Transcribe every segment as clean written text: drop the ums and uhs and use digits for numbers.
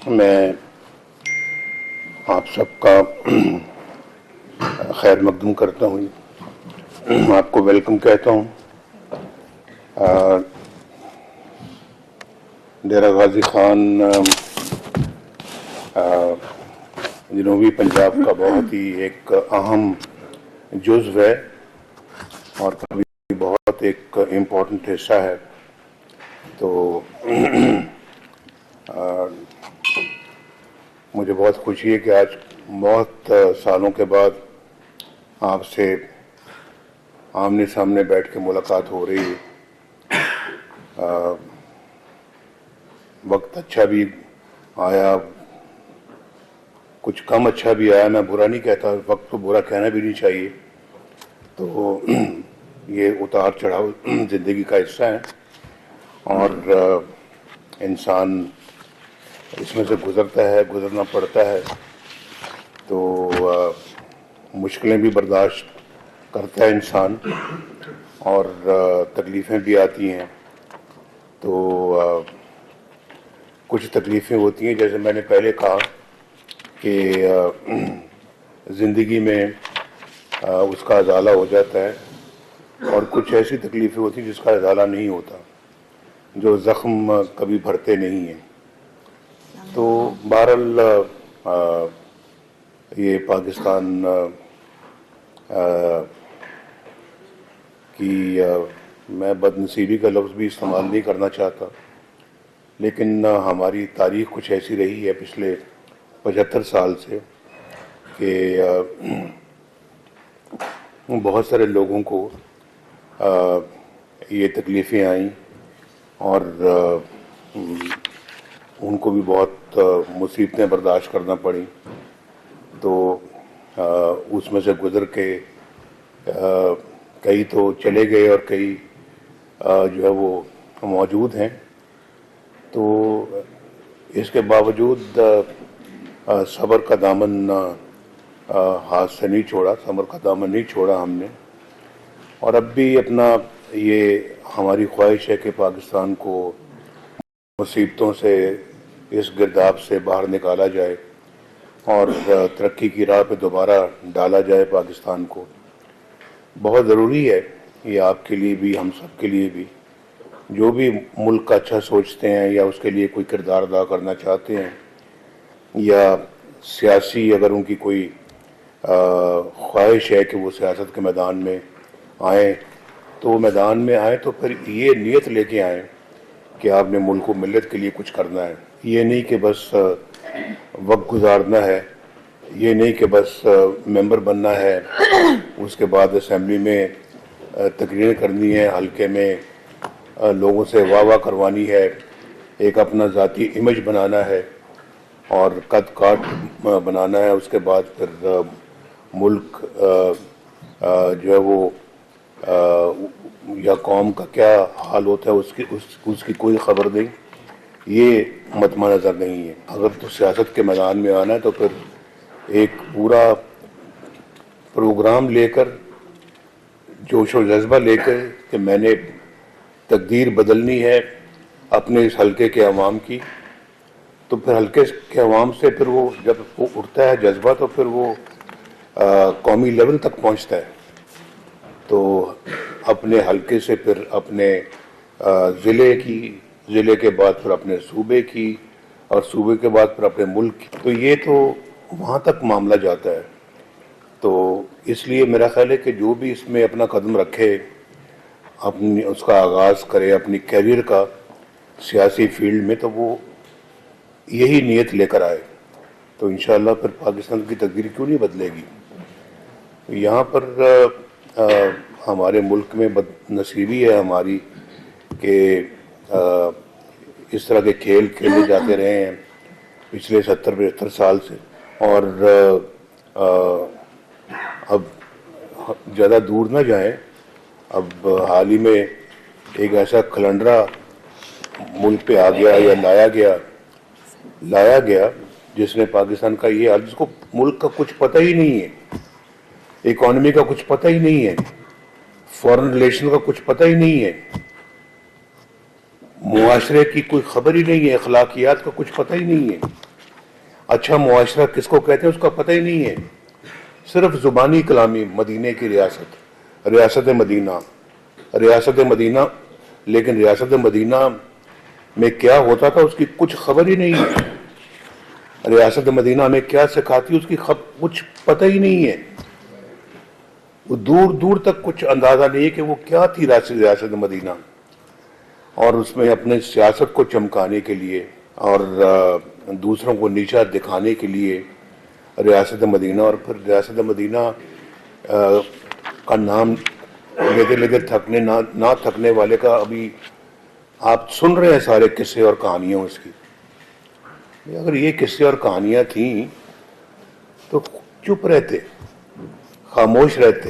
میں آپ سب کا خیر مقدم کرتا ہوں، آپ کو ویلکم کہتا ہوں ڈیرہ غازی خان جنوبی پنجاب کا بہت ہی ایک اہم جزو ہے اور کبھی بہت ایک امپورٹنٹ حصہ ہے۔ تو مجھے بہت خوشی ہے کہ آج بہت سالوں کے بعد آپ سے آمنے سامنے بیٹھ کے ملاقات ہو رہی ہے۔ وقت اچھا بھی آیا، کچھ کم اچھا بھی آیا، میں برا نہیں کہتا، وقت کو برا کہنا بھی نہیں چاہیے۔ تو یہ اتار چڑھاؤ زندگی کا حصہ ہے اور انسان اس میں سے گزرتا ہے، گزرنا پڑتا ہے، تو مشکلیں بھی برداشت کرتا ہے انسان اور تکلیفیں بھی آتی ہیں۔ تو کچھ تکلیفیں ہوتی ہیں، جیسے میں نے پہلے کہا کہ زندگی میں اس کا ازالہ ہو جاتا ہے، اور کچھ ایسی تکلیفیں ہوتی ہیں جس کا ازالہ نہیں ہوتا، جو زخم کبھی بھرتے نہیں ہیں۔ تو بہرحال یہ پاکستان کی میں بد نصیبی کا لفظ بھی استعمال نہیں کرنا چاہتا، لیکن ہماری تاریخ کچھ ایسی رہی ہے پچھلے 75 سال سے کہ بہت سارے لوگوں کو یہ تکلیفیں آئیں اور ان کو بھی بہت مصیبتیں برداشت کرنا پڑیں۔ تو اس میں سے گزر کے کئی تو چلے گئے اور کئی جو ہے وہ موجود ہیں۔ تو اس کے باوجود صبر کا دامن ہاتھ سے نہیں چھوڑا، صبر کا دامن نہیں چھوڑا ہم نے، اور اب بھی اپنا یہ ہماری خواہش ہے کہ پاکستان کو مصیبتوں سے، اس گرداب سے باہر نکالا جائے اور ترقی کی راہ پہ دوبارہ ڈالا جائے پاکستان کو۔ بہت ضروری ہے یہ، آپ کے لیے بھی، ہم سب کے لیے بھی، جو بھی ملک کا اچھا سوچتے ہیں یا اس کے لیے کوئی کردار ادا کرنا چاہتے ہیں، یا سیاسی اگر ان کی کوئی خواہش ہے کہ وہ سیاست کے میدان میں آئیں، تو وہ میدان میں آئیں تو پھر یہ نیت لے کے آئیں کہ آپ نے ملک و ملت کے لیے کچھ کرنا ہے۔ یہ نہیں کہ بس وقت گزارنا ہے، یہ نہیں کہ بس ممبر بننا ہے، اس کے بعد اسمبلی میں تقریر کرنی ہے، حلقے میں لوگوں سے واہ واہ کروانی ہے، ایک اپنا ذاتی امیج بنانا ہے اور قد کاٹ بنانا ہے۔ اس کے بعد پھر ملک جو ہے وہ یا قوم کا کیا حال ہوتا ہے اس کی کوئی خبر نہیں، یہ مطمع نظر نہیں ہے۔ اگر تو سیاست کے میدان میں آنا ہے تو پھر ایک پورا پروگرام لے کر، جوش و جذبہ لے کر کہ میں نے تقدیر بدلنی ہے اپنے اس حلقے کے عوام کی، تو پھر حلقے کے عوام سے پھر وہ جب وہ اٹھتا ہے جذبہ تو پھر وہ قومی لیول تک پہنچتا ہے۔ تو اپنے حلقے سے پھر اپنے ضلع کے بعد پھر اپنے صوبے کی، اور صوبے کے بعد پھر اپنے ملک کی، تو یہ تو وہاں تک معاملہ جاتا ہے۔ تو اس لیے میرا خیال ہے کہ جو بھی اس میں اپنا قدم رکھے، اپنی اس کا آغاز کرے اپنی کیریئر کا سیاسی فیلڈ میں، تو وہ یہی نیت لے کر آئے، تو انشاءاللہ پھر پاکستان کی تقدیر کیوں نہیں بدلے گی۔ یہاں پر ہمارے ملک میں بد نصیبی ہے ہماری کہ اس طرح کے کھیل کھیلے جاتے رہے ہیں پچھلے 70-75 سال سے، اور اب زیادہ دور نہ جائیں، اب حال ہی میں ایک ایسا کلنڈرا ملک پہ آ گیا یا لایا گیا جس نے پاکستان کا یہ حال، جس کو ملک کا کچھ پتہ ہی نہیں ہے، اکانومی کا کچھ پتہ ہی نہیں ہے، فورن ریلیشن کا کچھ پتہ ہی نہیں ہے، معاشرے کی کوئی خبر ہی نہیں ہے، اخلاقیات کا کچھ پتہ ہی نہیں ہے، اچھا معاشرہ کس کو کہتے ہیں اس کا پتہ ہی نہیں ہے. صرف زبانی کلامی مدینے کی ریاست، ریاست مدینہ، لیکن ریاست مدینہ میں کیا ہوتا تھا اس کی کچھ خبر ہی نہیں ہے. ریاست مدینہ میں کیا سکھاتی اس کی کچھ پتہ ہی نہیں ہے. وہ دور دور تک کچھ اندازہ نہیں ہے کہ وہ کیا تھی ریاست مدینہ. اور اس میں اپنے سیاست کو چمکانے کے لیے اور دوسروں کو نیچا دکھانے کے لیے ریاست مدینہ، اور پھر ریاست مدینہ کا نام لیتے لیتے نہ تھکنے والے کا ابھی آپ سن رہے ہیں سارے قصے اور کہانیاں اس کی. اگر یہ قصے اور کہانیاں تھیں تو چپ رہتے، خاموش رہتے،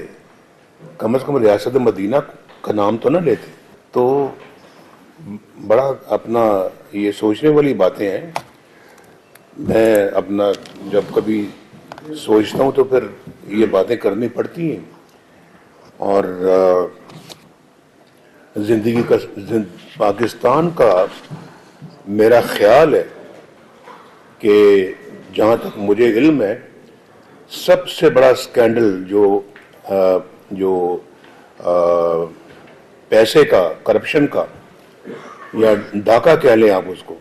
کم از کم ریاست مدینہ کا نام تو نہ لیتے. تو بڑا اپنا یہ سوچنے والی باتیں ہیں. میں اپنا جب کبھی سوچتا ہوں تو پھر یہ باتیں کرنی پڑتی ہیں. اور زندگی کا پاکستان کا میرا خیال ہے کہ جہاں تک مجھے علم ہے سب سے بڑا سکینڈل جو پیسے کا، کرپشن کا یا ڈاکہ کہہ لیں آپ اس کو،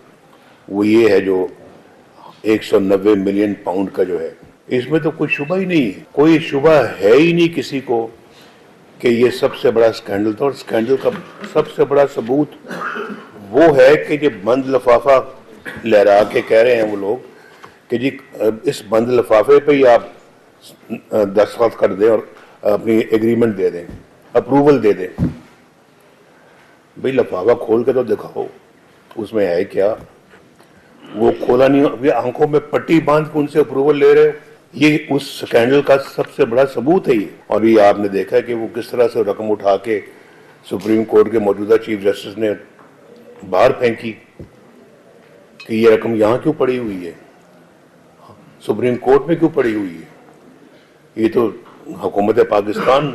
وہ یہ ہے جو 190 ملین پاؤنڈ کا جو ہے. اس میں تو کوئی شبہ ہی نہیں ہے، کوئی شبہ ہے ہی نہیں کسی کو کہ یہ سب سے بڑا سکینڈل تھا. اور سکینڈل کا سب سے بڑا ثبوت وہ ہے کہ یہ بند لفافہ لہرا کے کہہ رہے ہیں وہ لوگ کہ جی اس بند لفافے پہ ہی آپ دستخط کر دیں اور اپنی ایگریمنٹ دے دیں، اپروول دے دیں. بھئی لفافہ کھول کے تو دکھاؤ اس میں ہے کیا. وہ کھولا نہیں، آنکھوں میں پٹی باندھ کے ان سے اپروول لے رہے. یہ اس سکینڈل کا سب سے بڑا ثبوت ہے یہ. اور یہ آپ نے دیکھا ہے کہ وہ کس طرح سے رقم اٹھا کے سپریم کورٹ کے موجودہ چیف جسٹس نے باہر پھینکی کہ یہ رقم یہاں کیوں پڑی ہوئی ہے، سپریم کورٹ میں کیوں پڑی ہوئی ہے. یہ تو حکومت پاکستان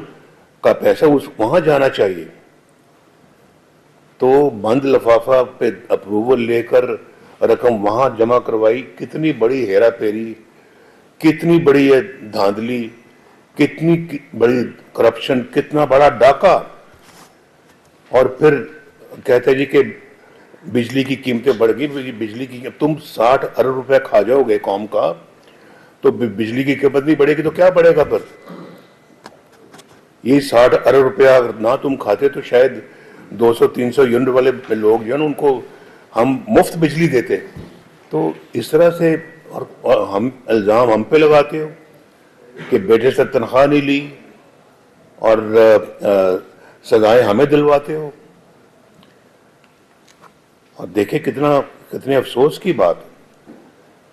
کا پیسہ وہاں جانا چاہیے. تو بند لفافہ پہ اپروول لے کر رقم وہاں جمع کروائی. کتنی بڑی ہیرا پھیری، کتنی بڑی یہ دھاندلی، کتنی بڑی کرپشن، کتنا بڑا ڈاکہ. اور پھر کہتے جی کہ بجلی کی قیمتیں بڑھ گئی. بجلی کی تم 60 ارب روپے کھا جاؤ گے قوم کا تو بجلی کی قیمت نہیں بڑھے گی تو کیا بڑھے گا پھر. یہ 60 ارب روپیہ اگر نہ تم کھاتے تو شاید 200-300 یونٹ والے لوگ جو ہے نا ان کو ہم مفت بجلی دیتے. تو اس طرح سے اور ہم الزام ہم پہ لگاتے ہو کہ بیٹے سے تنخواہ نہیں لی اور سزائیں ہمیں دلواتے ہو. اور دیکھیں کتنے افسوس کی بات.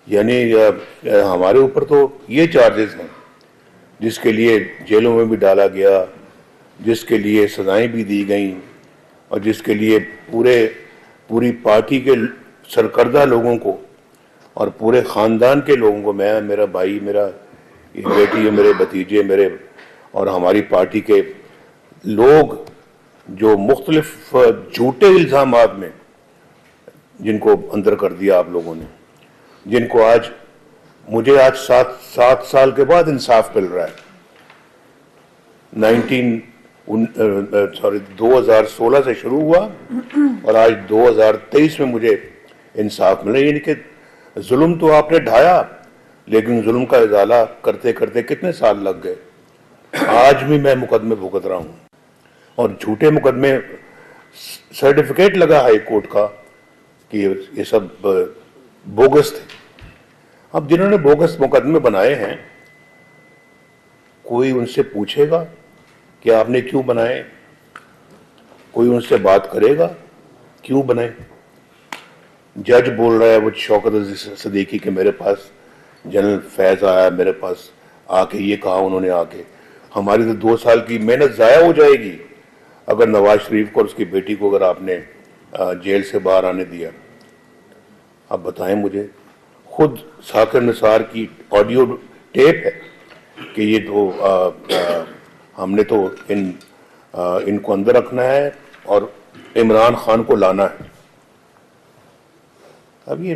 یعنی ہمارے اوپر تو یہ چارجز ہیں جس کے لیے جیلوں میں بھی ڈالا گیا، جس کے لیے سزائیں بھی دی گئیں، اور جس کے لیے پوری پارٹی کے سرکردہ لوگوں کو اور پورے خاندان کے لوگوں کو، میں، میرا بھائی، میرا بیٹی، میرے بھتیجے، میرے اور ہماری پارٹی کے لوگ جو مختلف جھوٹے الزامات میں جن کو اندر کر دیا آپ لوگوں نے، جن کو مجھے آج 7 سال کے بعد انصاف مل رہا ہے. 2016 سے شروع ہوا اور آج 2023 میں مجھے انصاف ملا. یعنی کہ ظلم تو آپ نے ڈھایا لیکن ظلم کا ازالہ کرتے کرتے کتنے سال لگ گئے. آج بھی میں مقدمے بھگت رہا ہوں اور جھوٹے مقدمے، سرٹیفکیٹ لگا ہائی کورٹ کا کہ یہ سب بوگس تھے. اب جنہوں نے بوگس مقدمے بنائے ہیں کوئی ان سے پوچھے گا کہ آپ نے کیوں بنائے؟ کوئی ان سے بات کرے گا کیوں بنائے؟ جج بول رہا ہے وہ شوکت عزیز صدیقی کہ میرے پاس جنرل فیض آیا، میرے پاس آ کے یہ کہا انہوں نے، آ کے ہماری تو 2 سال کی محنت ضائع ہو جائے گی اگر نواز شریف کو اور اس کی بیٹی کو اگر آپ نے جیل سے باہر آنے دیا. اب بتائیں مجھے، خود ثاقب نثار کی آڈیو ٹیپ ہے کہ یہ تو ہم نے تو ان کو اندر رکھنا ہے اور عمران خان کو لانا ہے. اب یہ